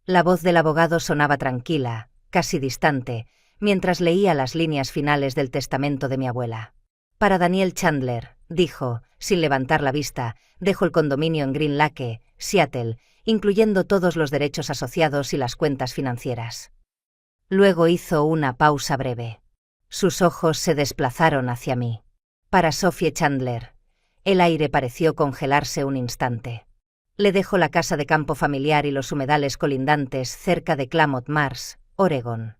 La voz del abogado sonaba tranquila, casi distante, mientras leía las líneas finales del testamento de mi abuela. Para Daniel Chandler, dijo, sin levantar la vista, dejo el condominio en Green Lake, Seattle, incluyendo todos los derechos asociados y las cuentas financieras. Luego hizo una pausa breve. Sus ojos se desplazaron hacia mí. Para Sophie Chandler. El aire pareció congelarse un instante. Le dejo la casa de campo familiar y los humedales colindantes cerca de Klamath Mars, Oregón.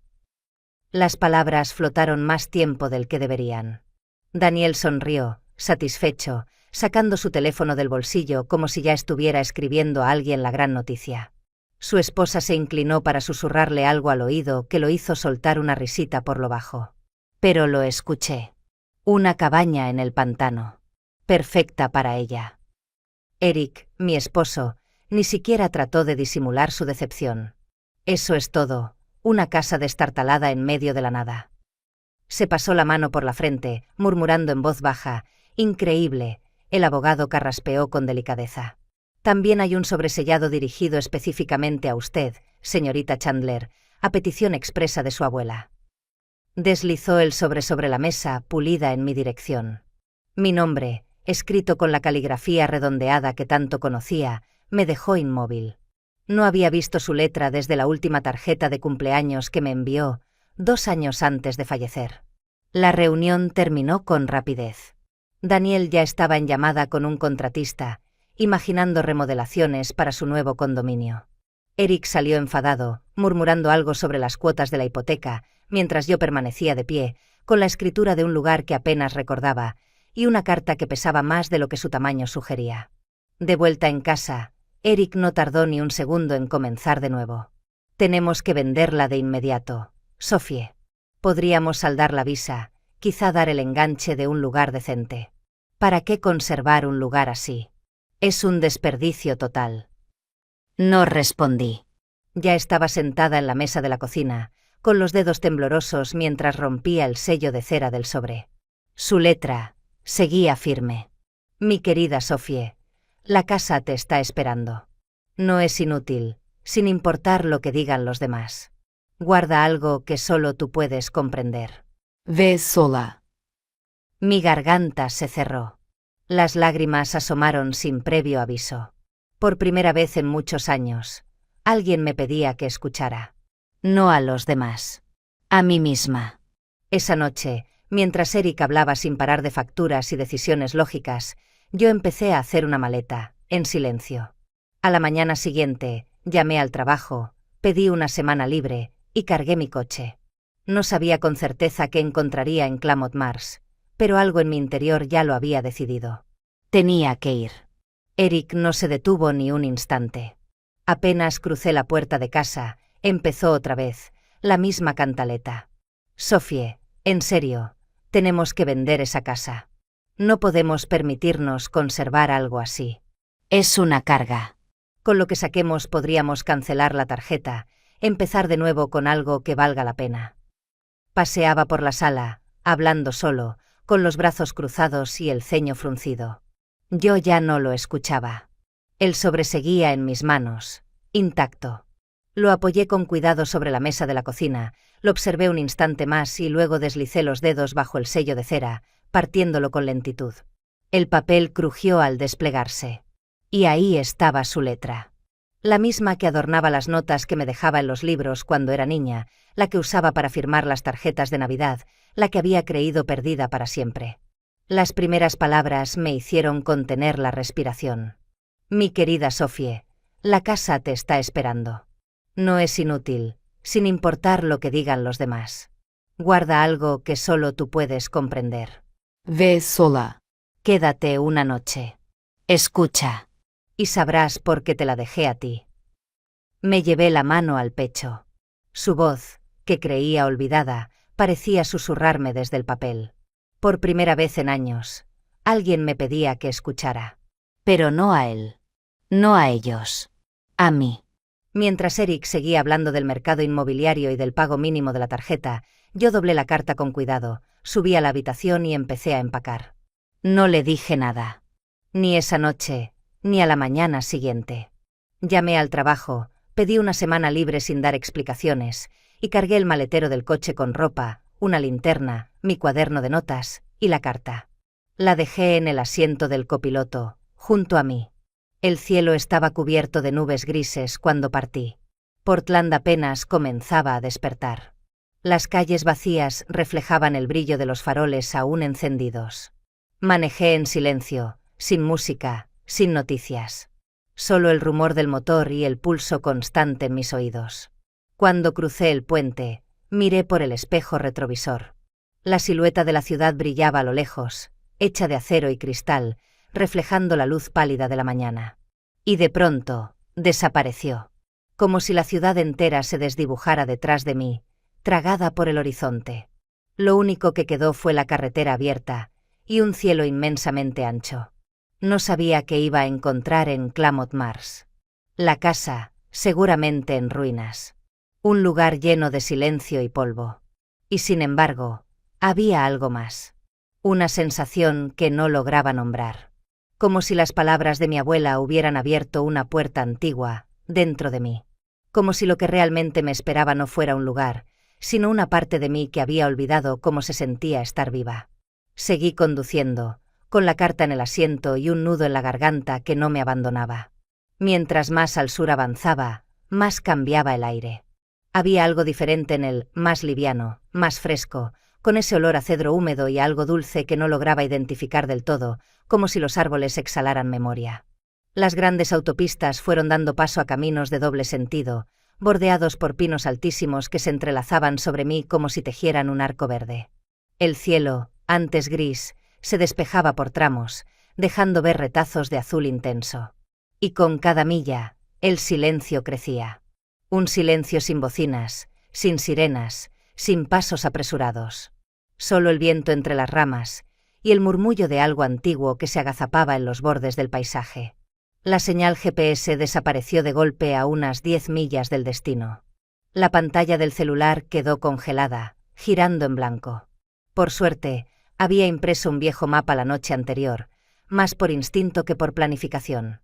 Las palabras flotaron más tiempo del que deberían. Daniel sonrió, satisfecho, sacando su teléfono del bolsillo como si ya estuviera escribiendo a alguien la gran noticia. Su esposa se inclinó para susurrarle algo al oído que lo hizo soltar una risita por lo bajo. Pero lo escuché. Una cabaña en el pantano. Perfecta para ella. Eric, mi esposo, ni siquiera trató de disimular su decepción. Eso es todo, una casa destartalada en medio de la nada. Se pasó la mano por la frente, murmurando en voz baja, «Increíble», el abogado carraspeó con delicadeza. «También hay un sobresellado dirigido específicamente a usted, señorita Chandler, a petición expresa de su abuela». Deslizó el sobre la mesa, pulida en mi dirección. Mi nombre, escrito con la caligrafía redondeada que tanto conocía, me dejó inmóvil. No había visto su letra desde la última tarjeta de cumpleaños que me envió, 2 años antes de fallecer. La reunión terminó con rapidez. Daniel ya estaba en llamada con un contratista, imaginando remodelaciones para su nuevo condominio. Eric salió enfadado, murmurando algo sobre las cuotas de la hipoteca, mientras yo permanecía de pie, con la escritura de un lugar que apenas recordaba, y una carta que pesaba más de lo que su tamaño sugería. De vuelta en casa, Eric no tardó ni un segundo en comenzar de nuevo. «Tenemos que venderla de inmediato, Sophie. Podríamos saldar la visa, quizá dar el enganche de un lugar decente. ¿Para qué conservar un lugar así? Es un desperdicio total». No respondí. Ya estaba sentada en la mesa de la cocina, con los dedos temblorosos mientras rompía el sello de cera del sobre. Su letra seguía firme. «Mi querida Sophie, la casa te está esperando. No es inútil, sin importar lo que digan los demás. Guarda algo que solo tú puedes comprender. Ve sola». Mi garganta se cerró. Las lágrimas asomaron sin previo aviso. Por primera vez en muchos años, alguien me pedía que escuchara. No a los demás. A mí misma. Esa noche, mientras Eric hablaba sin parar de facturas y decisiones lógicas, yo empecé a hacer una maleta, en silencio. A la mañana siguiente, llamé al trabajo, pedí una semana libre y cargué mi coche. No sabía con certeza qué encontraría en Klamath Mars, pero algo en mi interior ya lo había decidido. Tenía que ir. Eric no se detuvo ni un instante. Apenas crucé la puerta de casa, empezó otra vez, la misma cantaleta. «Sophie, en serio, tenemos que vender esa casa. No podemos permitirnos conservar algo así. Es una carga. Con lo que saquemos podríamos cancelar la tarjeta, empezar de nuevo con algo que valga la pena». Paseaba por la sala, hablando solo, con los brazos cruzados y el ceño fruncido. Yo ya no lo escuchaba. El sobre seguía en mis manos, intacto. Lo apoyé con cuidado sobre la mesa de la cocina, lo observé un instante más y luego deslicé los dedos bajo el sello de cera, partiéndolo con lentitud. El papel crujió al desplegarse. Y ahí estaba su letra. La misma que adornaba las notas que me dejaba en los libros cuando era niña, la que usaba para firmar las tarjetas de Navidad, la que había creído perdida para siempre. Las primeras palabras me hicieron contener la respiración. «Mi querida Sophie, la casa te está esperando. No es inútil, sin importar lo que digan los demás. Guarda algo que solo tú puedes comprender. Ve sola. Quédate una noche. Escucha. Y sabrás por qué te la dejé a ti». Me llevé la mano al pecho. Su voz, que creía olvidada, parecía susurrarme desde el papel. Por primera vez en años, alguien me pedía que escuchara. Pero no a él. No a ellos. A mí. Mientras Eric seguía hablando del mercado inmobiliario y del pago mínimo de la tarjeta, yo doblé la carta con cuidado, subí a la habitación y empecé a empacar. No le dije nada. Ni esa noche, ni a la mañana siguiente. Llamé al trabajo, Pedí una semana libre sin dar explicaciones, y cargué el maletero del coche con ropa, una linterna, mi cuaderno de notas, y la carta. La dejé en el asiento del copiloto, junto a mí. El cielo estaba cubierto de nubes grises cuando partí. Portland apenas comenzaba a despertar. Las calles vacías reflejaban el brillo de los faroles aún encendidos. Manejé en silencio, sin música, sin noticias. Solo el rumor del motor y el pulso constante en mis oídos. Cuando crucé el puente, miré por el espejo retrovisor. La silueta de la ciudad brillaba a lo lejos, hecha de acero y cristal, reflejando la luz pálida de la mañana. Y de pronto, desapareció. Como si la ciudad entera se desdibujara detrás de mí, tragada por el horizonte. Lo único que quedó fue la carretera abierta, y un cielo inmensamente ancho. No sabía qué iba a encontrar en Klamath Mars. La casa, seguramente en ruinas. Un lugar lleno de silencio y polvo. Y sin embargo, había algo más. Una sensación que no lograba nombrar. Como si las palabras de mi abuela hubieran abierto una puerta antigua, dentro de mí. Como si lo que realmente me esperaba no fuera un lugar, sino una parte de mí que había olvidado cómo se sentía estar viva. Seguí conduciendo, con la carta en el asiento y un nudo en la garganta que no me abandonaba. Mientras más al sur avanzaba, más cambiaba el aire. Había algo diferente en él, más liviano, más fresco, con ese olor a cedro húmedo y a algo dulce que no lograba identificar del todo, como si los árboles exhalaran memoria. Las grandes autopistas fueron dando paso a caminos de doble sentido, bordeados por pinos altísimos que se entrelazaban sobre mí como si tejieran un arco verde. El cielo, antes gris, se despejaba por tramos, dejando ver retazos de azul intenso. Y con cada milla, el silencio crecía. Un silencio sin bocinas, sin sirenas, sin pasos apresurados. Solo el viento entre las ramas, y el murmullo de algo antiguo que se agazapaba en los bordes del paisaje. La señal GPS desapareció de golpe a unas 10 millas del destino. La pantalla del celular quedó congelada, girando en blanco. Por suerte, había impreso un viejo mapa la noche anterior, más por instinto que por planificación.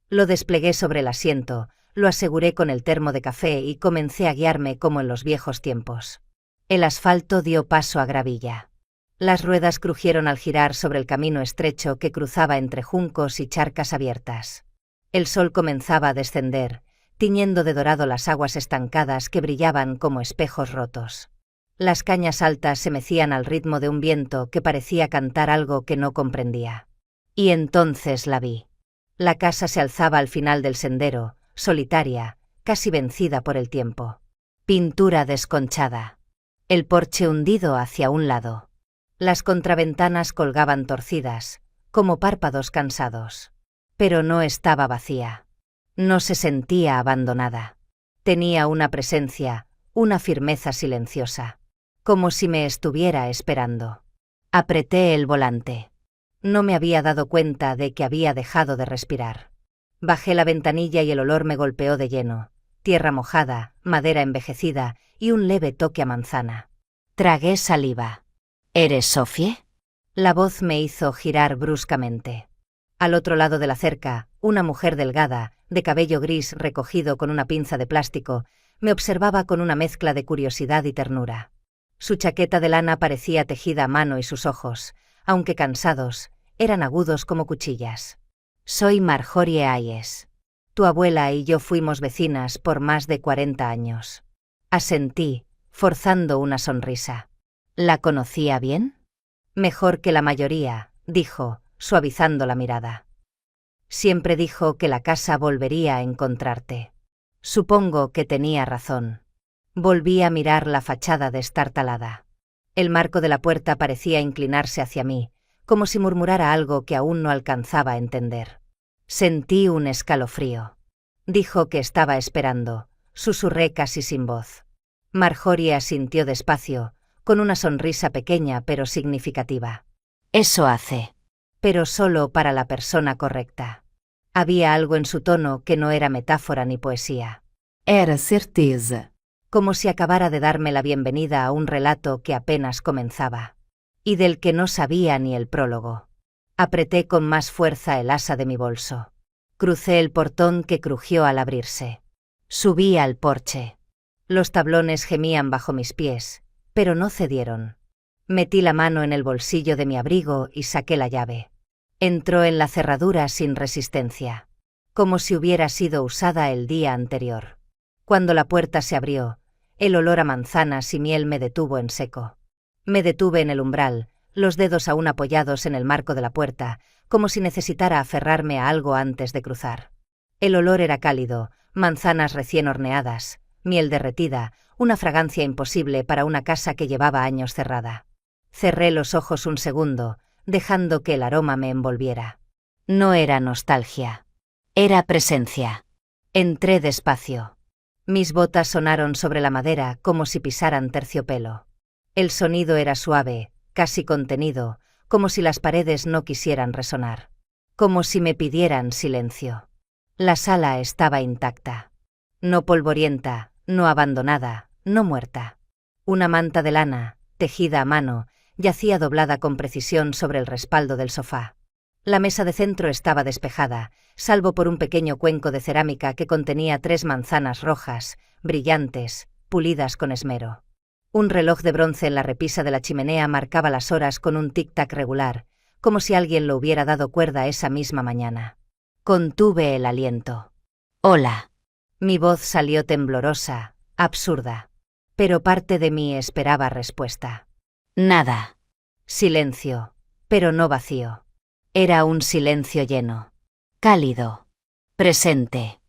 Lo desplegué sobre el asiento, lo aseguré con el termo de café y comencé a guiarme como en los viejos tiempos. El asfalto dio paso a gravilla. Las ruedas crujieron al girar sobre el camino estrecho que cruzaba entre juncos y charcas abiertas. El sol comenzaba a descender, tiñendo de dorado las aguas estancadas que brillaban como espejos rotos. Las cañas altas se mecían al ritmo de un viento que parecía cantar algo que no comprendía. Y entonces la vi. La casa se alzaba al final del sendero, solitaria, casi vencida por el tiempo. Pintura desconchada. El porche hundido hacia un lado. Las contraventanas colgaban torcidas, como párpados cansados. Pero no estaba vacía. No se sentía abandonada. Tenía una presencia, una firmeza silenciosa. Como si me estuviera esperando. Apreté el volante. No me había dado cuenta de que había dejado de respirar. Bajé la ventanilla y el olor me golpeó de lleno. Tierra mojada, madera envejecida y un leve toque a manzana. Tragué saliva. ¿Eres Sophie? La voz me hizo girar bruscamente. Al otro lado de la cerca, una mujer delgada, de cabello gris recogido con una pinza de plástico, me observaba con una mezcla de curiosidad y ternura. Su chaqueta de lana parecía tejida a mano y sus ojos, aunque cansados, eran agudos como cuchillas. Soy Marjorie Hayes. Tu abuela y yo fuimos vecinas por más de 40 años. Asentí, forzando una sonrisa. ¿La conocía bien? Mejor que la mayoría, dijo, suavizando la mirada. Siempre dijo que la casa volvería a encontrarte. Supongo que tenía razón. Volví a mirar la fachada destartalada. El marco de la puerta parecía inclinarse hacia mí, como si murmurara algo que aún no alcanzaba a entender. Sentí un escalofrío. Dijo que estaba esperando, susurré casi sin voz. Marjorie asintió despacio, con una sonrisa pequeña pero significativa. Eso hace. Pero solo para la persona correcta. Había algo en su tono que no era metáfora ni poesía. Era certeza. Como si acabara de darme la bienvenida a un relato que apenas comenzaba. Y del que no sabía ni el prólogo. Apreté con más fuerza el asa de mi bolso. Crucé el portón que crujió al abrirse. Subí al porche. Los tablones gemían bajo mis pies, pero no cedieron. Metí la mano en el bolsillo de mi abrigo y saqué la llave. Entró en la cerradura sin resistencia, como si hubiera sido usada el día anterior. Cuando la puerta se abrió, el olor a manzanas y miel me detuvo en seco. Me detuve en el umbral, los dedos aún apoyados en el marco de la puerta, como si necesitara aferrarme a algo antes de cruzar. El olor era cálido, manzanas recién horneadas, miel derretida, una fragancia imposible para una casa que llevaba años cerrada. Cerré los ojos un segundo, dejando que el aroma me envolviera. No era nostalgia. Era presencia. Entré despacio. Mis botas sonaron sobre la madera como si pisaran terciopelo. El sonido era suave, casi contenido, como si las paredes no quisieran resonar. Como si me pidieran silencio. La sala estaba intacta. No polvorienta, no abandonada, no muerta. Una manta de lana, tejida a mano, yacía doblada con precisión sobre el respaldo del sofá. La mesa de centro estaba despejada, salvo por un pequeño cuenco de cerámica que contenía 3 manzanas rojas, brillantes, pulidas con esmero. Un reloj de bronce en la repisa de la chimenea marcaba las horas con un tic-tac regular, como si alguien lo hubiera dado cuerda esa misma mañana. Contuve el aliento. «Hola». Mi voz salió temblorosa, absurda. Pero parte de mí esperaba respuesta. Nada. Silencio, pero no vacío. Era un silencio lleno. Cálido. Presente.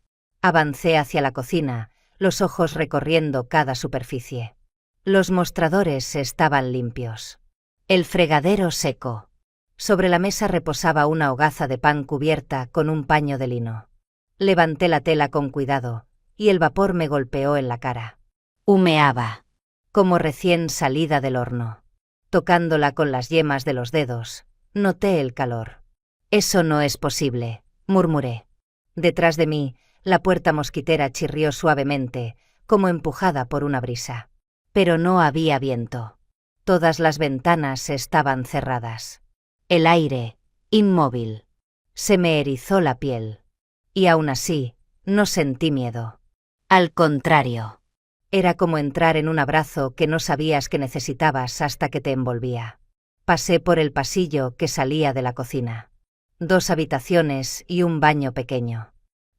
Avancé hacia la cocina, los ojos recorriendo cada superficie. Los mostradores estaban limpios. El fregadero seco. Sobre la mesa reposaba una hogaza de pan cubierta con un paño de lino. Levanté la tela con cuidado, y el vapor me golpeó en la cara. Humeaba, como recién salida del horno. Tocándola con las yemas de los dedos, noté el calor. «Eso no es posible», murmuré. Detrás de mí, la puerta mosquitera chirrió suavemente, como empujada por una brisa. Pero no había viento. Todas las ventanas estaban cerradas. El aire, inmóvil. Se me erizó la piel. Y aún así, no sentí miedo. Al contrario. Era como entrar en un abrazo que no sabías que necesitabas hasta que te envolvía. Pasé por el pasillo que salía de la cocina. 2 habitaciones y un baño pequeño.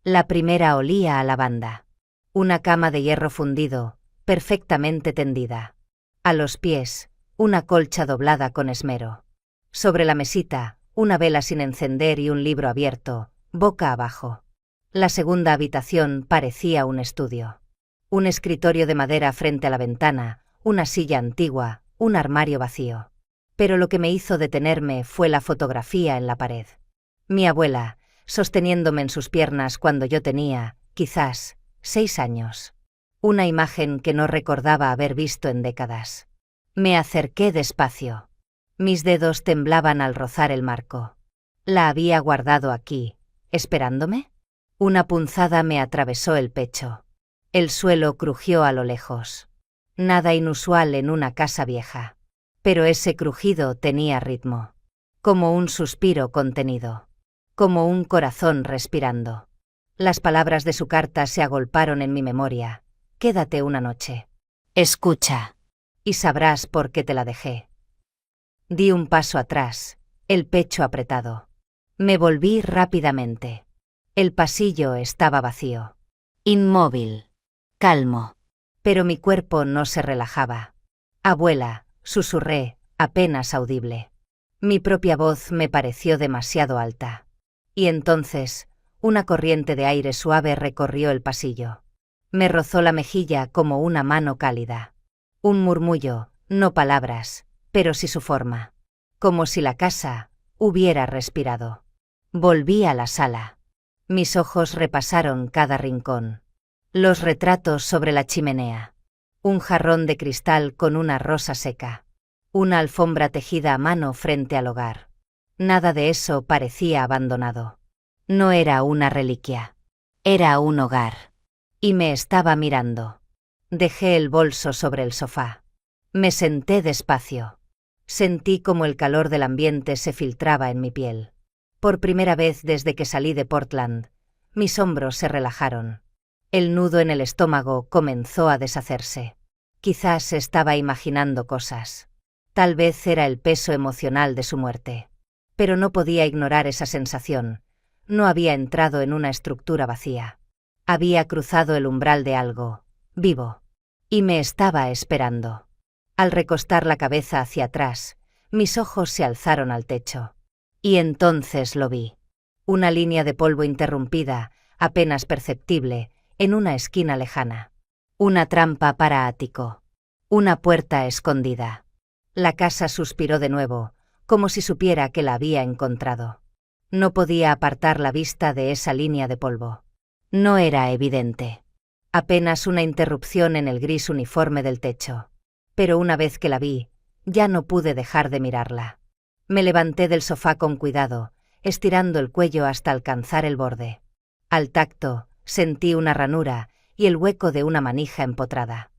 La primera olía a lavanda. Una cama de hierro fundido, perfectamente tendida. A los pies, una colcha doblada con esmero. Sobre la mesita, una vela sin encender y un libro abierto, boca abajo. La segunda habitación parecía un estudio. Un escritorio de madera frente a la ventana, una silla antigua, un armario vacío. Pero lo que me hizo detenerme fue la fotografía en la pared. Mi abuela, sosteniéndome en sus piernas cuando yo tenía, quizás, 6 años. Una imagen que no recordaba haber visto en décadas. Me acerqué despacio. Mis dedos temblaban al rozar el marco. ¿La había guardado aquí, esperándome? Una punzada me atravesó el pecho. El suelo crujió a lo lejos. Nada inusual en una casa vieja. Pero ese crujido tenía ritmo. Como un suspiro contenido. Como un corazón respirando. Las palabras de su carta se agolparon en mi memoria. Quédate una noche. Escucha. Y sabrás por qué te la dejé. Di un paso atrás, el pecho apretado. Me volví rápidamente. El pasillo estaba vacío. Inmóvil. Calmo. Pero mi cuerpo no se relajaba. Abuela, susurré, apenas audible. Mi propia voz me pareció demasiado alta. Y entonces, una corriente de aire suave recorrió el pasillo. Me rozó la mejilla como una mano cálida. Un murmullo, no palabras, pero sí su forma. Como si la casa hubiera respirado. Volví a la sala. Mis ojos repasaron cada rincón. Los retratos sobre la chimenea. Un jarrón de cristal con una rosa seca. Una alfombra tejida a mano frente al hogar. Nada de eso parecía abandonado. No era una reliquia. Era un hogar. Y me estaba mirando. Dejé el bolso sobre el sofá. Me senté despacio. Sentí como el calor del ambiente se filtraba en mi piel. Por primera vez desde que salí de Portland, mis hombros se relajaron. El nudo en el estómago comenzó a deshacerse. Quizás estaba imaginando cosas. Tal vez era el peso emocional de su muerte. Pero no podía ignorar esa sensación. No había entrado en una estructura vacía. Había cruzado el umbral de algo vivo. Y me estaba esperando. Al recostar la cabeza hacia atrás, mis ojos se alzaron al techo. Y entonces lo vi. Una línea de polvo interrumpida, apenas perceptible, en una esquina lejana. Una trampa para ático. Una puerta escondida. La casa suspiró de nuevo, como si supiera que la había encontrado. No podía apartar la vista de esa línea de polvo. No era evidente. Apenas una interrupción en el gris uniforme del techo. Pero una vez que la vi, ya no pude dejar de mirarla. Me levanté del sofá con cuidado, estirando el cuello hasta alcanzar el borde. Al tacto, sentí una ranura y el hueco de una manija empotrada.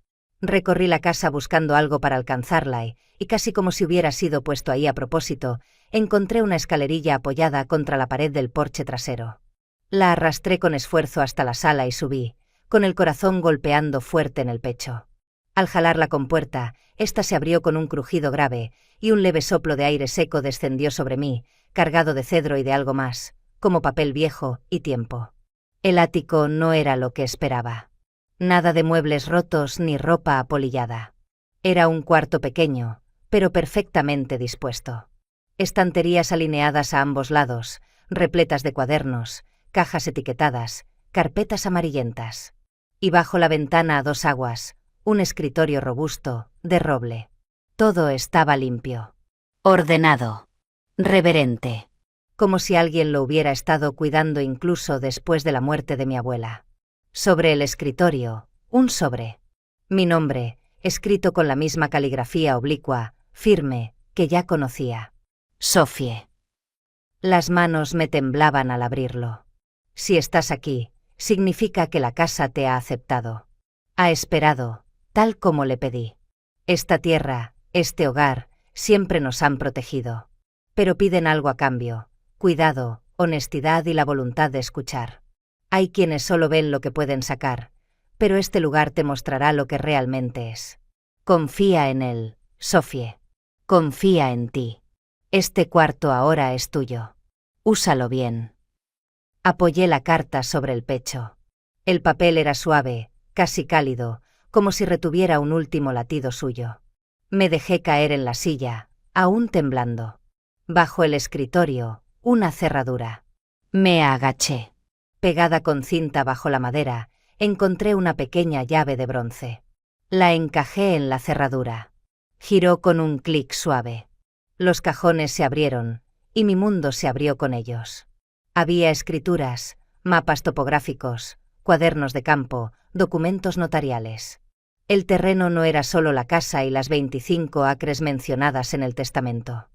Recorrí la casa buscando algo para alcanzarla y casi como si hubiera sido puesto ahí a propósito, encontré una escalerilla apoyada contra la pared del porche trasero. La arrastré con esfuerzo hasta la sala y subí, con el corazón golpeando fuerte en el pecho. Al jalar la compuerta, ésta se abrió con un crujido grave y un leve soplo de aire seco descendió sobre mí, cargado de cedro y de algo más, como papel viejo y tiempo. El ático no era lo que esperaba. Nada de muebles rotos ni ropa apolillada. Era un cuarto pequeño, pero perfectamente dispuesto. Estanterías alineadas a ambos lados, repletas de cuadernos, cajas etiquetadas, carpetas amarillentas. Y bajo la ventana a dos aguas, un escritorio robusto, de roble. Todo estaba limpio. Ordenado. Reverente. Como si alguien lo hubiera estado cuidando incluso después de la muerte de mi abuela. Sobre el escritorio, un sobre. Mi nombre, escrito con la misma caligrafía oblicua, firme, que ya conocía. Sophie. Las manos me temblaban al abrirlo. Si estás aquí, significa que la casa te ha aceptado. Ha esperado, tal como le pedí. Esta tierra, este hogar, siempre nos han protegido. Pero piden algo a cambio: cuidado, honestidad y la voluntad de escuchar. Hay quienes solo ven lo que pueden sacar, pero este lugar te mostrará lo que realmente es. Confía en él, Sophie. Confía en ti. Este cuarto ahora es tuyo. Úsalo bien. Apoyé la carta sobre el pecho. El papel era suave, casi cálido, como si retuviera un último latido suyo. Me dejé caer en la silla, aún temblando. Bajo el escritorio, una cerradura. Me agaché. Pegada con cinta bajo la madera, encontré una pequeña llave de bronce. La encajé en la cerradura. Giró con un clic suave. Los cajones se abrieron, y mi mundo se abrió con ellos. Había escrituras, mapas topográficos, cuadernos de campo, documentos notariales. El terreno no era solo la casa y las 25 acres mencionadas en el testamento.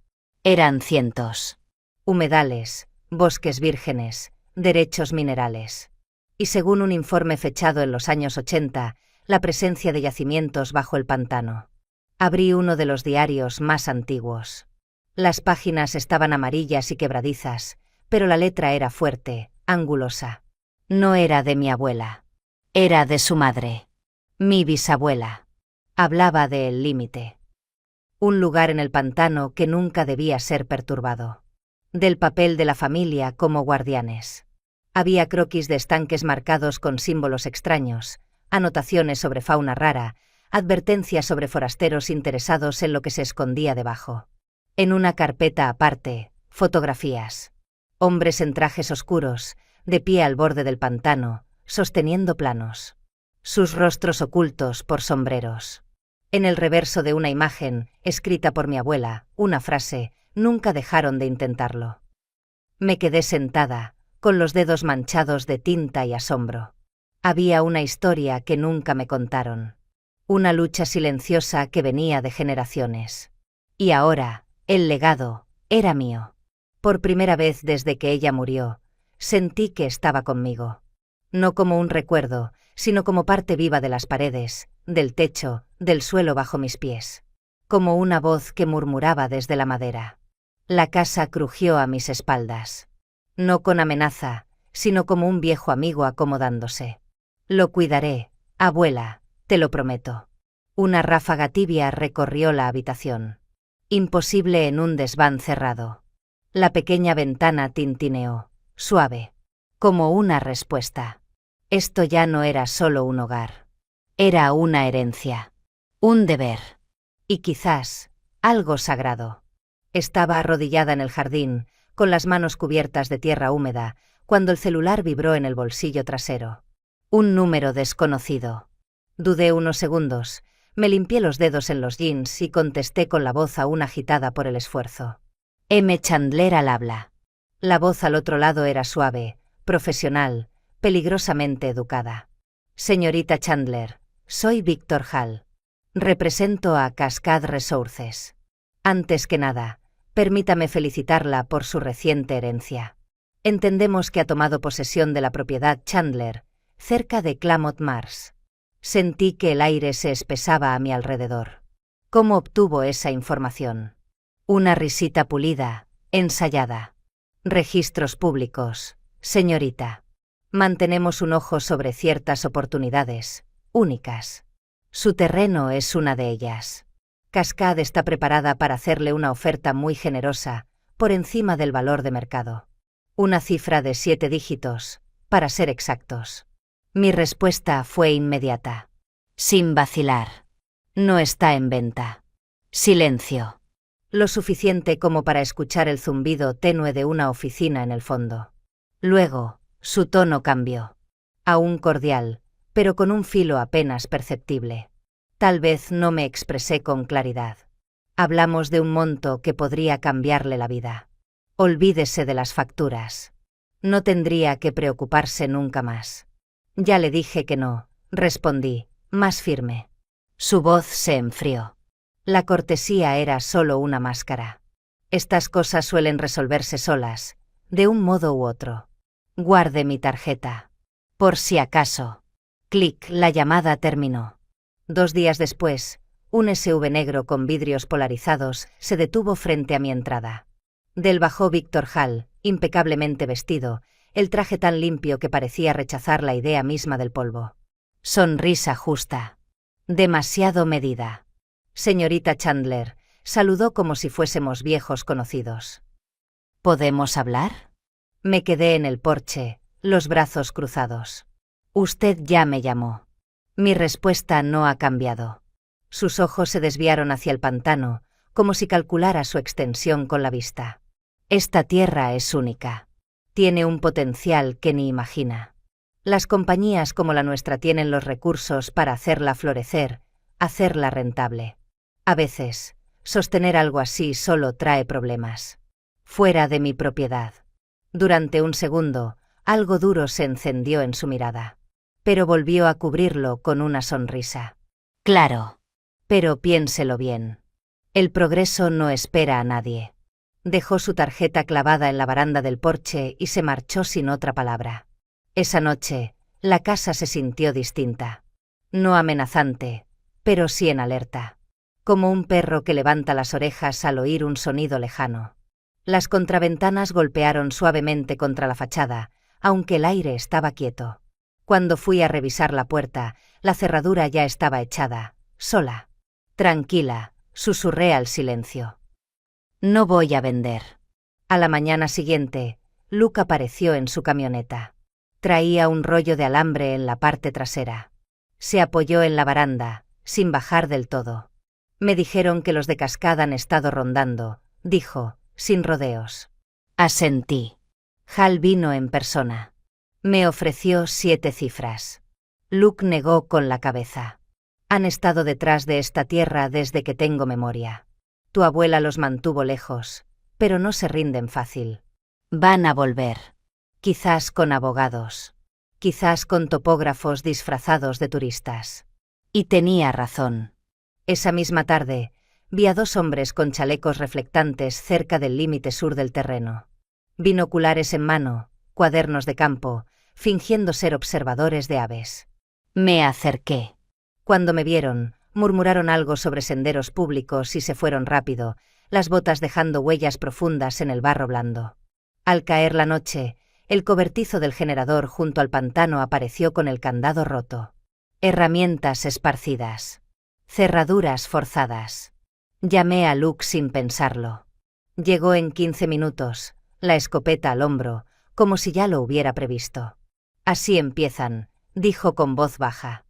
Eran cientos. Humedales, bosques vírgenes, derechos minerales. Y según un informe fechado en los años 80, la presencia de yacimientos bajo el pantano. Abrí uno de los diarios más antiguos. Las páginas estaban amarillas y quebradizas, pero la letra era fuerte, angulosa. No era de mi abuela. Era de su madre. Mi bisabuela. Hablaba de El Límite. Un lugar en el pantano que nunca debía ser perturbado. Del papel de la familia como guardianes. Había croquis de estanques marcados con símbolos extraños, anotaciones sobre fauna rara, advertencias sobre forasteros interesados en lo que se escondía debajo. En una carpeta aparte, fotografías. Hombres en trajes oscuros, de pie al borde del pantano, sosteniendo planos. Sus rostros ocultos por sombreros. En el reverso de una imagen, escrita por mi abuela, una frase: nunca dejaron de intentarlo. Me quedé sentada, con los dedos manchados de tinta y asombro. Había una historia que nunca me contaron. Una lucha silenciosa que venía de generaciones. Y ahora, el legado, era mío. Por primera vez desde que ella murió, sentí que estaba conmigo. No como un recuerdo, sino como parte viva de las paredes, del techo, del suelo bajo mis pies. Como una voz que murmuraba desde la madera. La casa crujió a mis espaldas. No con amenaza, sino como un viejo amigo acomodándose. Lo cuidaré, abuela, te lo prometo. Una ráfaga tibia recorrió la habitación. Imposible en un desván cerrado. La pequeña ventana tintineó, suave, como una respuesta. Esto ya no era solo un hogar. Era una herencia. Un deber. Y quizás, algo sagrado. Estaba arrodillada en el jardín, con las manos cubiertas de tierra húmeda, cuando el celular vibró en el bolsillo trasero. Un número desconocido. Dudé unos segundos, me limpié los dedos en los jeans y contesté con la voz aún agitada por el esfuerzo. M. Chandler al habla. La voz al otro lado era suave, profesional, peligrosamente educada. Señorita Chandler, soy Víctor Hall. Represento a Cascade Resources. Antes que nada, permítame felicitarla por su reciente herencia. Entendemos que ha tomado posesión de la propiedad Chandler, cerca de Klamath Mars. Sentí que el aire se espesaba a mi alrededor. ¿Cómo obtuvo esa información? Una risita pulida, ensayada. Registros públicos, señorita. Mantenemos un ojo sobre ciertas oportunidades, únicas. Su terreno es una de ellas. Cascade está preparada para hacerle una oferta muy generosa, por encima del valor de mercado. Una cifra de 7 dígitos, para ser exactos. Mi respuesta fue inmediata. Sin vacilar. No está en venta. Silencio. Lo suficiente como para escuchar el zumbido tenue de una oficina en el fondo. Luego, su tono cambió. Aún cordial, pero con un filo apenas perceptible. Tal vez no me expresé con claridad. Hablamos de un monto que podría cambiarle la vida. Olvídese de las facturas. No tendría que preocuparse nunca más. Ya le dije que no, respondí, más firme. Su voz se enfrió. La cortesía era solo una máscara. Estas cosas suelen resolverse solas, de un modo u otro. Guarde mi tarjeta. Por si acaso. Clic, la llamada terminó. 2 días después, un SUV negro con vidrios polarizados se detuvo frente a mi entrada. Del bajó Víctor Hall, impecablemente vestido, el traje tan limpio que parecía rechazar la idea misma del polvo. Sonrisa justa. Demasiado medida. Señorita Chandler, saludó como si fuésemos viejos conocidos. ¿Podemos hablar? Me quedé en el porche, los brazos cruzados. Usted ya me llamó. Mi respuesta no ha cambiado. Sus ojos se desviaron hacia el pantano, como si calculara su extensión con la vista. Esta tierra es única. Tiene un potencial que ni imagina. Las compañías como la nuestra tienen los recursos para hacerla florecer, hacerla rentable. A veces, sostener algo así solo trae problemas. Fuera de mi propiedad. Durante un segundo, algo duro se encendió en su mirada. Pero volvió a cubrirlo con una sonrisa. Claro. Pero piénselo bien. El progreso no espera a nadie. Dejó su tarjeta clavada en la baranda del porche y se marchó sin otra palabra. Esa noche, la casa se sintió distinta. No amenazante, pero sí en alerta. Como un perro que levanta las orejas al oír un sonido lejano. Las contraventanas golpearon suavemente contra la fachada, aunque el aire estaba quieto. Cuando fui a revisar la puerta, la cerradura ya estaba echada, sola. Tranquila, susurré al silencio. No voy a vender. A la mañana siguiente, Luke apareció en su camioneta. Traía un rollo de alambre en la parte trasera. Se apoyó en la baranda, sin bajar del todo. Me dijeron que los de Cascade han estado rondando, dijo, sin rodeos. Asentí. Hal vino en persona. Me ofreció 7 cifras. Luke negó con la cabeza. Han estado detrás de esta tierra desde que tengo memoria. Tu abuela los mantuvo lejos, pero no se rinden fácil. Van a volver. Quizás con abogados. Quizás con topógrafos disfrazados de turistas. Y tenía razón. Esa misma tarde, vi a 2 hombres con chalecos reflectantes cerca del límite sur del terreno. Binoculares en mano, cuadernos de campo, fingiendo ser observadores de aves. Me acerqué. Cuando me vieron, murmuraron algo sobre senderos públicos y se fueron rápido, las botas dejando huellas profundas en el barro blando. Al caer la noche, El cobertizo del generador junto al pantano apareció con el candado roto. Herramientas esparcidas. Cerraduras forzadas. Llamé a Luke sin pensarlo. Llegó en 15 minutos, la escopeta al hombro, como si ya lo hubiera previsto. Así empiezan, dijo con voz baja.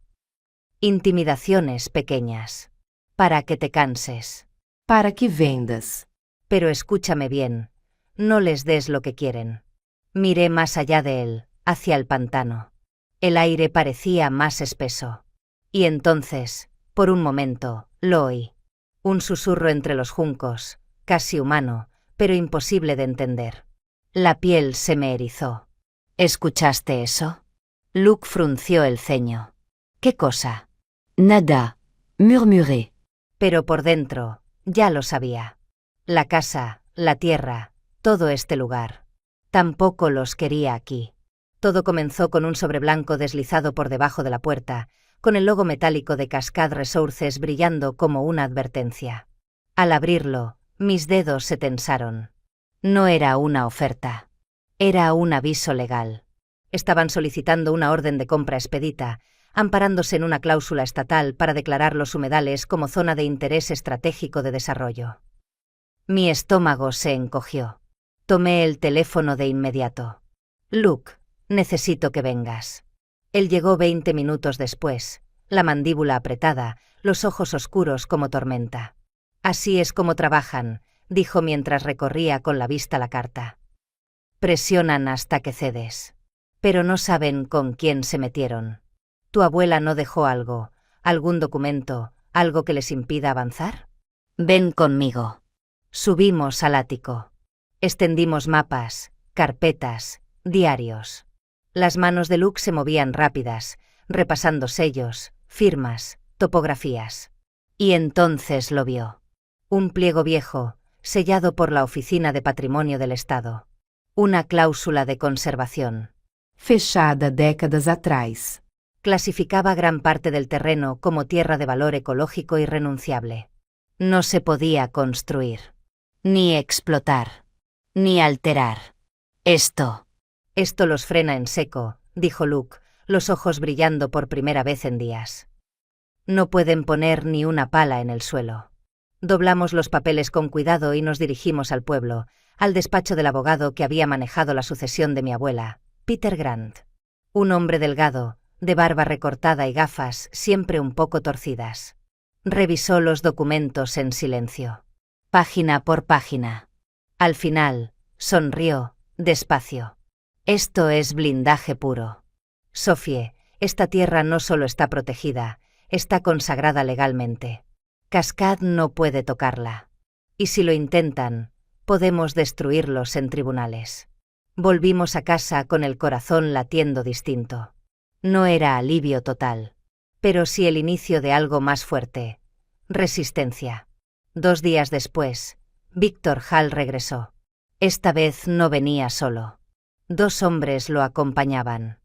Intimidaciones pequeñas. Para que te canses. Para que vendas. Pero escúchame bien, no les des lo que quieren. Miré más allá de él, hacia el pantano. El aire parecía más espeso. Y entonces, por un momento, lo oí. Un susurro entre los juncos, casi humano, pero imposible de entender. La piel se me erizó. ¿Escuchaste eso? Luke frunció el ceño. ¿Qué cosa? Nada. Murmuré. Pero por dentro, ya lo sabía. La casa, la tierra, todo este lugar. Tampoco los quería aquí. Todo comenzó con un sobre blanco deslizado por debajo de la puerta, con el logo metálico de Cascade Resources brillando como una advertencia. Al abrirlo, mis dedos se tensaron. No era una oferta. Era un aviso legal. Estaban solicitando una orden de compra expedita, amparándose en una cláusula estatal para declarar los humedales como zona de interés estratégico de desarrollo. Mi estómago se encogió. Tomé el teléfono de inmediato. Luke, necesito que vengas. Él llegó 20 minutos después, la mandíbula apretada, los ojos oscuros como tormenta. Así es como trabajan, dijo mientras recorría con la vista la carta. Presionan hasta que cedes. Pero no saben con quién se metieron. ¿Tu abuela no dejó algo, algún documento, algo que les impida avanzar? Ven conmigo. Subimos al ático. Extendimos mapas, carpetas, diarios. Las manos de Luke se movían rápidas, repasando sellos, firmas, topografías. Y entonces lo vio. Un pliego viejo, sellado por la Oficina de Patrimonio del Estado. Una cláusula de conservación. Fechada décadas atrás. Clasificaba gran parte del terreno como tierra de valor ecológico irrenunciable. No se podía construir, ni explotar, ni alterar. Esto los frena en seco, dijo Luke, los ojos brillando por primera vez en días. No pueden poner ni una pala en el suelo. Doblamos los papeles con cuidado y nos dirigimos al pueblo, al despacho del abogado que había manejado la sucesión de mi abuela, Peter Grant. Un hombre delgado, de barba recortada y gafas siempre un poco torcidas. Revisó los documentos en silencio, página por página. Al final, sonrió, despacio. Esto es blindaje puro. Sophie, esta tierra no solo está protegida, está consagrada legalmente. Cascade no puede tocarla. Y si lo intentan, podemos destruirlos en tribunales. Volvimos a casa con el corazón latiendo distinto. No era alivio total, pero sí el inicio de algo más fuerte. Resistencia. 2 días después, Víctor Hall regresó. Esta vez no venía solo. 2 hombres lo acompañaban.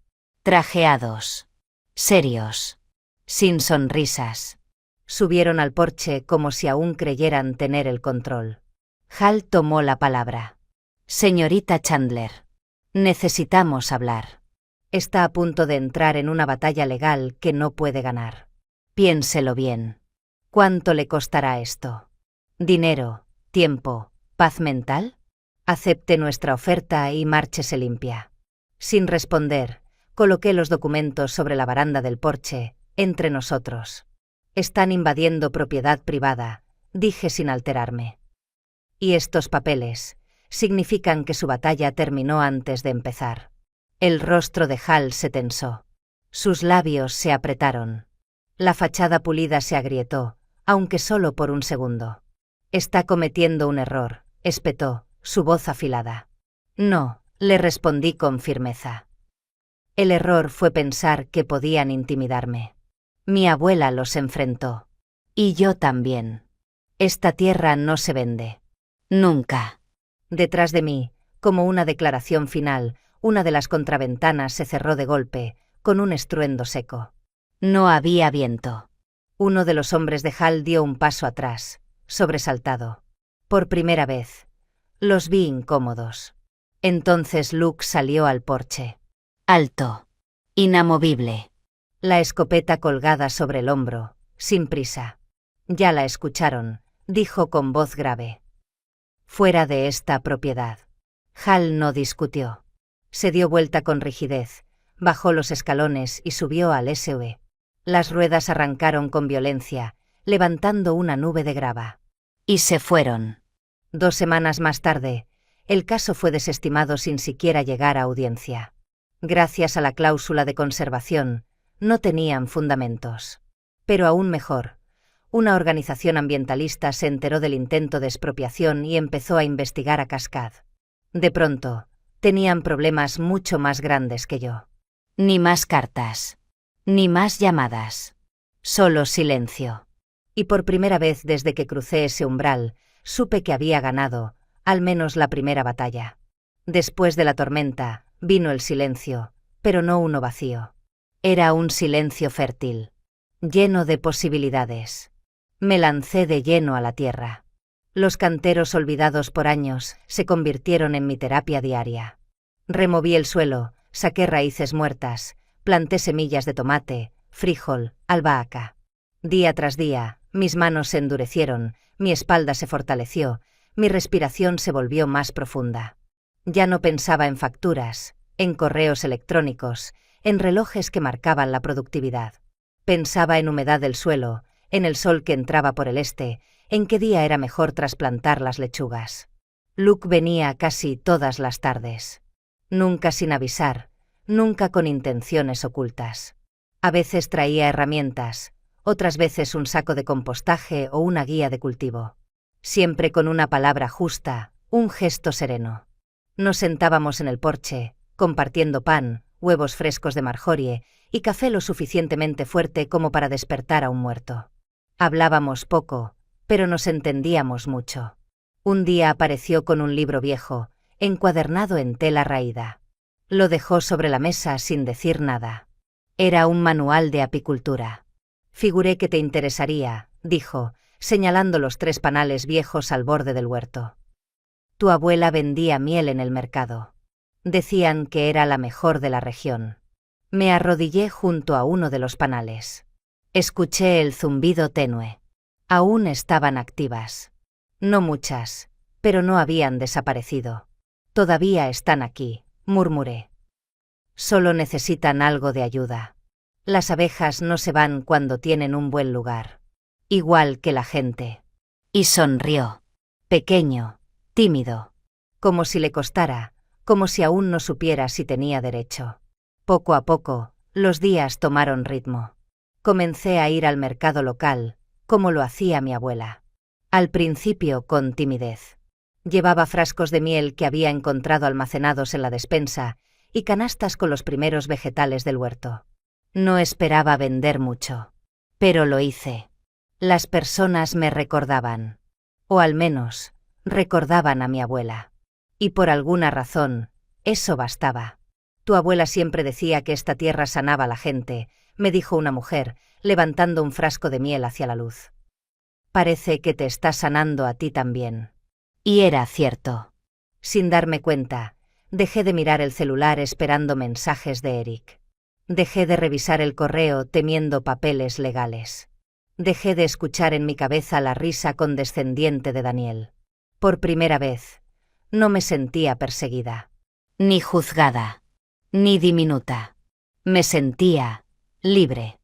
Trajeados. Serios. Sin sonrisas. Subieron al porche como si aún creyeran tener el control. Hall tomó la palabra. Señorita Chandler. Necesitamos hablar. Está a punto de entrar en una batalla legal que no puede ganar. Piénselo bien. ¿Cuánto le costará esto? ¿Dinero, tiempo, paz mental? Acepte nuestra oferta y márchese limpia. Sin responder, coloqué los documentos sobre la baranda del porche, entre nosotros. Están invadiendo propiedad privada, dije sin alterarme. Y estos papeles significan que su batalla terminó antes de empezar. El rostro de Hall se tensó. Sus labios se apretaron. La fachada pulida se agrietó, aunque solo por un segundo. Está cometiendo un error, espetó, su voz afilada. No, le respondí con firmeza. El error fue pensar que podían intimidarme. Mi abuela los enfrentó. Y yo también. Esta tierra no se vende. Nunca. Detrás de mí, como una declaración final, una de las contraventanas se cerró de golpe, con un estruendo seco. No había viento. Uno de los hombres de Hall dio un paso atrás, sobresaltado. Por primera vez. Los vi incómodos. Entonces Luke salió al porche. Alto. Inamovible. La escopeta colgada sobre el hombro, sin prisa. Ya la escucharon, dijo con voz grave. Fuera de esta propiedad. Hal no discutió. Se dio vuelta con rigidez, bajó los escalones y subió al SUV. Las ruedas arrancaron con violencia, levantando una nube de grava. Y se fueron. 2 semanas más tarde, el caso fue desestimado sin siquiera llegar a audiencia. Gracias a la cláusula de conservación, no tenían fundamentos. Pero aún mejor, una organización ambientalista se enteró del intento de expropiación y empezó a investigar a Cascade. De pronto, tenían problemas mucho más grandes que yo. Ni más cartas. Ni más llamadas. Solo silencio. Y por primera vez desde que crucé ese umbral, supe que había ganado, al menos la primera batalla. Después de la tormenta, vino el silencio, pero no uno vacío. Era un silencio fértil, lleno de posibilidades. Me lancé de lleno a la tierra. Los canteros olvidados por años se convirtieron en mi terapia diaria. Removí el suelo, saqué raíces muertas, planté semillas de tomate, frijol, albahaca. Día tras día, mis manos se endurecieron, mi espalda se fortaleció, mi respiración se volvió más profunda. Ya no pensaba en facturas, en correos electrónicos, en relojes que marcaban la productividad. Pensaba en humedad del suelo, en el sol que entraba por el este, en qué día era mejor trasplantar las lechugas. Luke venía casi todas las tardes. Nunca sin avisar, nunca con intenciones ocultas. A veces traía herramientas, otras veces un saco de compostaje o una guía de cultivo. Siempre con una palabra justa, un gesto sereno. Nos sentábamos en el porche, compartiendo pan, huevos frescos de Marjorie y café lo suficientemente fuerte como para despertar a un muerto. Hablábamos poco, pero nos entendíamos mucho. Un día apareció con un libro viejo, encuadernado en tela raída. Lo dejó sobre la mesa sin decir nada. Era un manual de apicultura. Figuré que te interesaría, dijo, señalando los 3 panales viejos al borde del huerto. Tu abuela vendía miel en el mercado. Decían que era la mejor de la región. Me arrodillé junto a uno de los panales. Escuché el zumbido tenue. Aún estaban activas. No muchas, pero no habían desaparecido. Todavía están aquí, murmuré. Solo necesitan algo de ayuda. Las abejas no se van cuando tienen un buen lugar. Igual que la gente. Y sonrió. Pequeño, tímido. Como si le costara, como si aún no supiera si tenía derecho. Poco a poco, los días tomaron ritmo. Comencé a ir al mercado local, como lo hacía mi abuela. Al principio con timidez. Llevaba frascos de miel que había encontrado almacenados en la despensa y canastas con los primeros vegetales del huerto. No esperaba vender mucho. Pero lo hice. Las personas me recordaban. O al menos, recordaban a mi abuela. Y por alguna razón, eso bastaba. Tu abuela siempre decía que esta tierra sanaba a la gente, me dijo una mujer, levantando un frasco de miel hacia la luz. Parece que te está sanando a ti también. Y era cierto. Sin darme cuenta, dejé de mirar el celular esperando mensajes de Eric. Dejé de revisar el correo temiendo papeles legales. Dejé de escuchar en mi cabeza la risa condescendiente de Daniel. Por primera vez, no me sentía perseguida. Ni juzgada. Ni diminuta. Me sentía libre.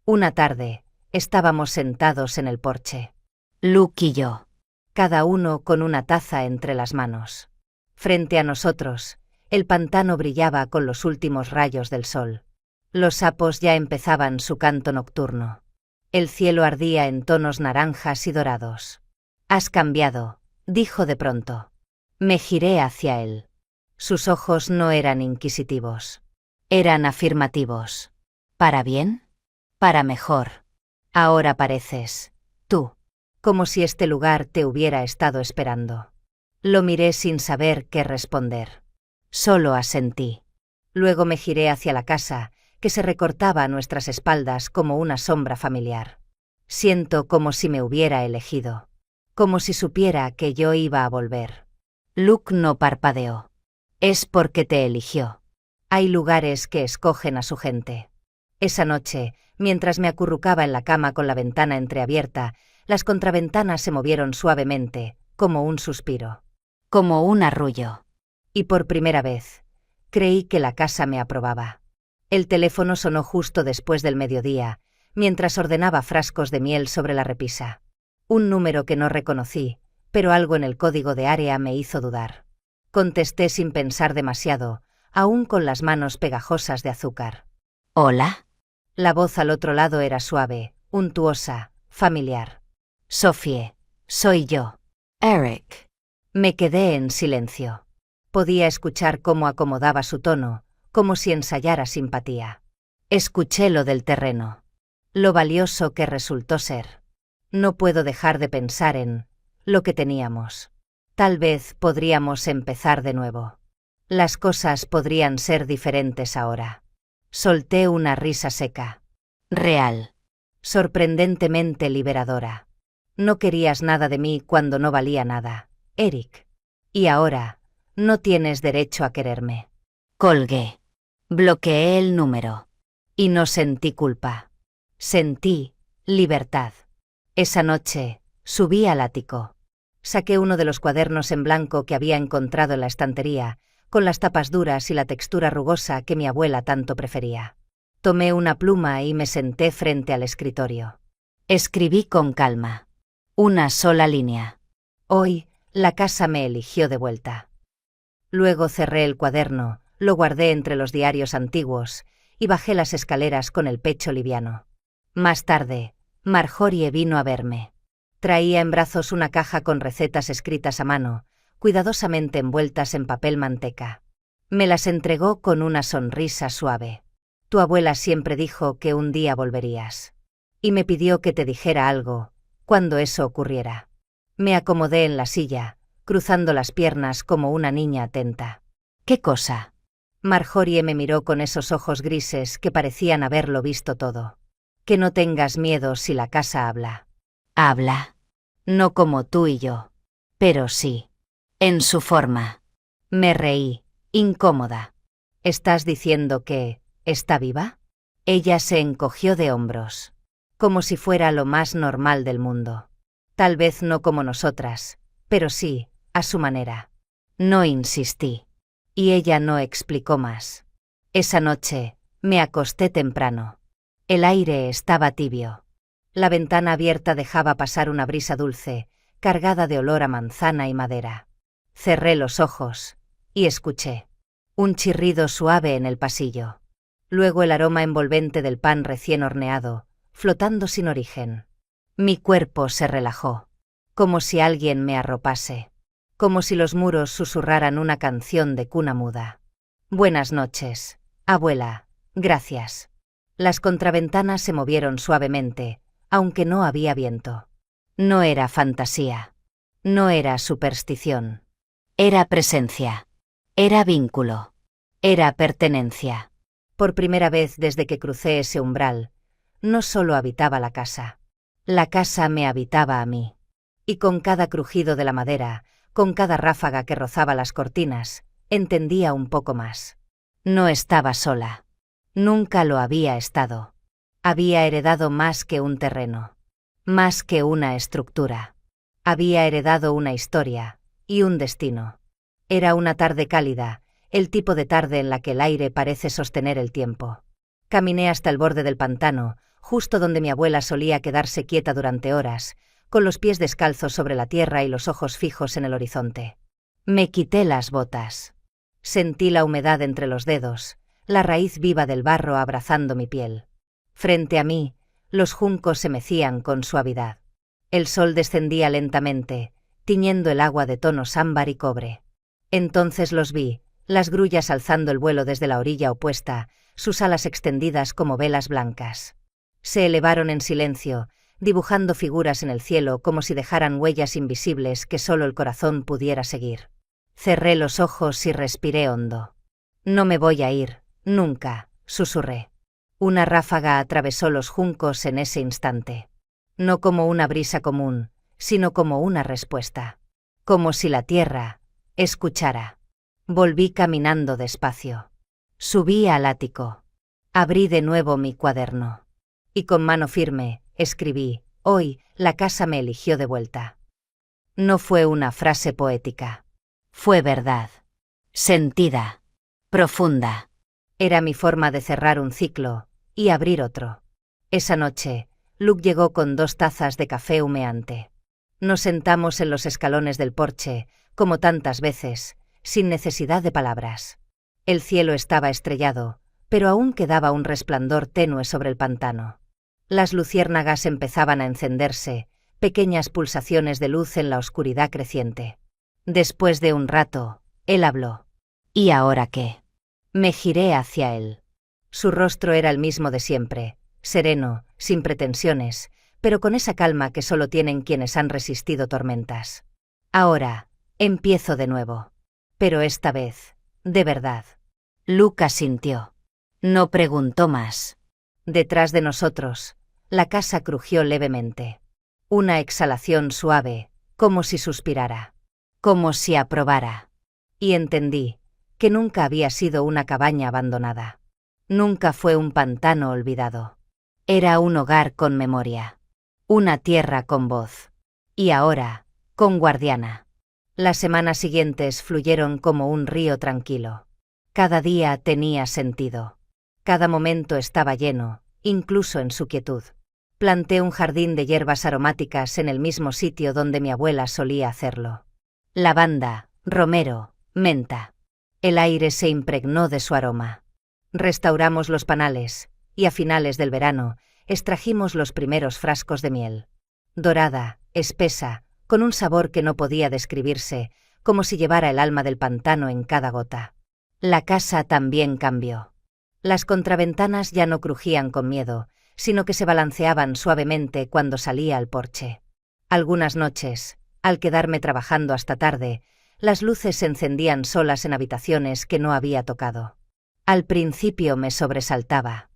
Una tarde, estábamos sentados en el porche. Luke y yo. Cada uno con una taza entre las manos. Frente a nosotros, el pantano brillaba con los últimos rayos del sol. Los sapos ya empezaban su canto nocturno. El cielo ardía en tonos naranjas y dorados. Has cambiado, dijo de pronto. Me giré hacia él. Sus ojos no eran inquisitivos. Eran afirmativos. ¿Para bien? Para mejor. Ahora pareces, tú, como si este lugar te hubiera estado esperando. Lo miré sin saber qué responder. Solo asentí. Luego me giré hacia la casa, que se recortaba a nuestras espaldas como una sombra familiar. Siento como si me hubiera elegido. Como si supiera que yo iba a volver. Luke no parpadeó. Es porque te eligió. Hay lugares que escogen a su gente. Esa noche, mientras me acurrucaba en la cama con la ventana entreabierta, las contraventanas se movieron suavemente, como un suspiro. Como un arrullo. Y por primera vez, creí que la casa me aprobaba. El teléfono sonó justo después del mediodía, mientras ordenaba frascos de miel sobre la repisa. Un número que no reconocí, pero algo en el código de área me hizo dudar. Contesté sin pensar demasiado, aún con las manos pegajosas de azúcar. Hola. La voz al otro lado era suave, untuosa, familiar. Sophie, soy yo. Eric. Me quedé en silencio. Podía escuchar cómo acomodaba su tono, como si ensayara simpatía. Escuché lo del terreno. Lo valioso que resultó ser. No puedo dejar de pensar en lo que teníamos. Tal vez podríamos empezar de nuevo. Las cosas podrían ser diferentes ahora. Solté una risa seca. Real. Sorprendentemente liberadora. No querías nada de mí cuando no valía nada, Eric. Y ahora, no tienes derecho a quererme. Colgué. Bloqueé el número. Y no sentí culpa. Sentí libertad. Esa noche, subí al ático. Saqué uno de los cuadernos en blanco que había encontrado en la estantería, con las tapas duras y la textura rugosa que mi abuela tanto prefería. Tomé una pluma y me senté frente al escritorio. Escribí con calma. Una sola línea. Hoy, la casa me eligió de vuelta. Luego cerré el cuaderno, lo guardé entre los diarios antiguos, y bajé las escaleras con el pecho liviano. Más tarde, Marjorie vino a verme. Traía en brazos una caja con recetas escritas a mano, cuidadosamente envueltas en papel manteca. Me las entregó con una sonrisa suave. Tu abuela siempre dijo que un día volverías. Y me pidió que te dijera algo, cuando eso ocurriera. Me acomodé en la silla, cruzando las piernas como una niña atenta. ¿Qué cosa? Marjorie me miró con esos ojos grises que parecían haberlo visto todo. Que no tengas miedo si la casa habla. Habla. No como tú y yo. Pero sí. En su forma. Me reí, incómoda. ¿Estás diciendo que está viva? Ella se encogió de hombros. Como si fuera lo más normal del mundo. Tal vez no como nosotras, pero sí, a su manera. No insistí. Y ella no explicó más. Esa noche, me acosté temprano. El aire estaba tibio. La ventana abierta dejaba pasar una brisa dulce, cargada de olor a manzana y madera. Cerré los ojos y escuché un chirrido suave en el pasillo. Luego el aroma envolvente del pan recién horneado, flotando sin origen. Mi cuerpo se relajó, como si alguien me arropase, como si los muros susurraran una canción de cuna muda. Buenas noches, abuela, gracias. Las contraventanas se movieron suavemente, aunque no había viento. No era fantasía. No era superstición. Era presencia. Era vínculo. Era pertenencia. Por primera vez desde que crucé ese umbral, no solo habitaba la casa me habitaba a mí. Y con cada crujido de la madera, con cada ráfaga que rozaba las cortinas, entendía un poco más. No estaba sola. Nunca lo había estado. Había heredado más que un terreno. Más que una estructura. Había heredado una historia y un destino. Era una tarde cálida, el tipo de tarde en la que el aire parece sostener el tiempo. Caminé hasta el borde del pantano, justo donde mi abuela solía quedarse quieta durante horas, con los pies descalzos sobre la tierra y los ojos fijos en el horizonte. Me quité las botas. Sentí la humedad entre los dedos, la raíz viva del barro abrazando mi piel. Frente a mí, los juncos se mecían con suavidad. El sol descendía lentamente, tiñendo el agua de tonos ámbar y cobre. Entonces los vi, las grullas alzando el vuelo desde la orilla opuesta, sus alas extendidas como velas blancas. Se elevaron en silencio, dibujando figuras en el cielo como si dejaran huellas invisibles que solo el corazón pudiera seguir. Cerré los ojos y respiré hondo. No me voy a ir, nunca, susurré. Una ráfaga atravesó los juncos en ese instante. No como una brisa común, sino como una respuesta. Como si la tierra escuchara. Volví caminando despacio. Subí al ático. Abrí de nuevo mi cuaderno. Y con mano firme, escribí: hoy, la casa me eligió de vuelta. No fue una frase poética. Fue verdad. Sentida. Profunda. Era mi forma de cerrar un ciclo y abrir otro. Esa noche, Luke llegó con 2 tazas de café humeante. Nos sentamos en los escalones del porche, como tantas veces, sin necesidad de palabras. El cielo estaba estrellado, pero aún quedaba un resplandor tenue sobre el pantano. Las luciérnagas empezaban a encenderse, pequeñas pulsaciones de luz en la oscuridad creciente. Después de un rato, él habló. ¿Y ahora qué? Me giré hacia él. Su rostro era el mismo de siempre, sereno, sin pretensiones, pero con esa calma que solo tienen quienes han resistido tormentas. Ahora, empiezo de nuevo. Pero esta vez, de verdad. Luke asintió. No preguntó más. Detrás de nosotros, la casa crujió levemente. Una exhalación suave, como si suspirara. Como si aprobara. Y entendí que nunca había sido una cabaña abandonada. Nunca fue un pantano olvidado. Era un hogar con memoria. Una tierra con voz. Y ahora, con guardiana. Las semanas siguientes fluyeron como un río tranquilo. Cada día tenía sentido. Cada momento estaba lleno, incluso en su quietud. Planté un jardín de hierbas aromáticas en el mismo sitio donde mi abuela solía hacerlo. Lavanda, romero, menta. El aire se impregnó de su aroma. Restauramos los panales, y a finales del verano, extrajimos los primeros frascos de miel. Dorada, espesa, con un sabor que no podía describirse, como si llevara el alma del pantano en cada gota. La casa también cambió. Las contraventanas ya no crujían con miedo, sino que se balanceaban suavemente cuando salía al porche. Algunas noches, al quedarme trabajando hasta tarde, las luces se encendían solas en habitaciones que no había tocado. Al principio me sobresaltaba.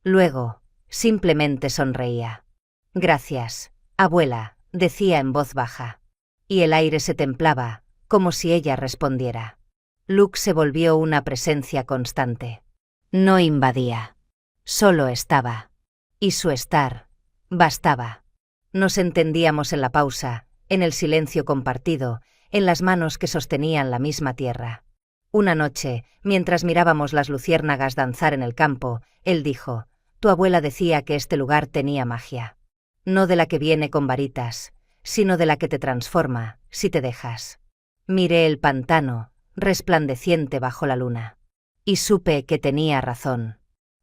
Luego, simplemente sonreía. Gracias, abuela, decía en voz baja. Y el aire se templaba, como si ella respondiera. Luke se volvió una presencia constante. No invadía. Solo estaba. Y su estar bastaba. Nos entendíamos en la pausa, en el silencio compartido, en las manos que sostenían la misma tierra. Una noche, mientras mirábamos las luciérnagas danzar en el campo, él dijo: tu abuela decía que este lugar tenía magia. No de la que viene con varitas, sino de la que te transforma, si te dejas. Miré el pantano, resplandeciente bajo la luna. Y supe que tenía razón.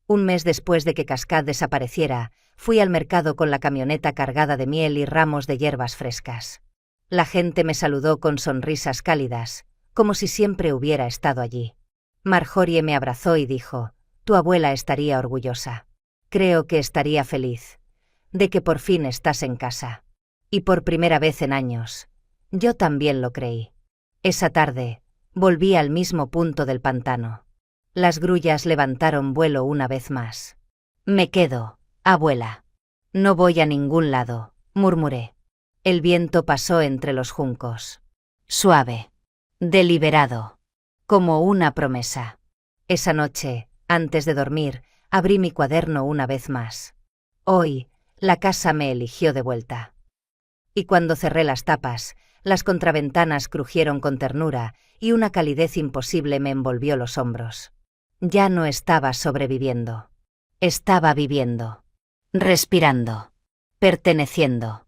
Un mes después de que Cascade desapareciera, fui al mercado con la camioneta cargada de miel y ramos de hierbas frescas. La gente me saludó con sonrisas cálidas, como si siempre hubiera estado allí. Marjorie me abrazó y dijo: tu abuela estaría orgullosa. Creo que estaría feliz de que por fin estás en casa. Y por primera vez en años, yo también lo creí. Esa tarde, volví al mismo punto del pantano. Las grullas levantaron vuelo una vez más. Me quedo, abuela. No voy a ningún lado, murmuré. El viento pasó entre los juncos. Suave. Deliberado. Como una promesa. Esa noche, antes de dormir, abrí mi cuaderno una vez más. Hoy, la casa me eligió de vuelta. Y cuando cerré las tapas, las contraventanas crujieron con ternura y una calidez imposible me envolvió los hombros. Ya no estaba sobreviviendo. Estaba viviendo. Respirando. Perteneciendo.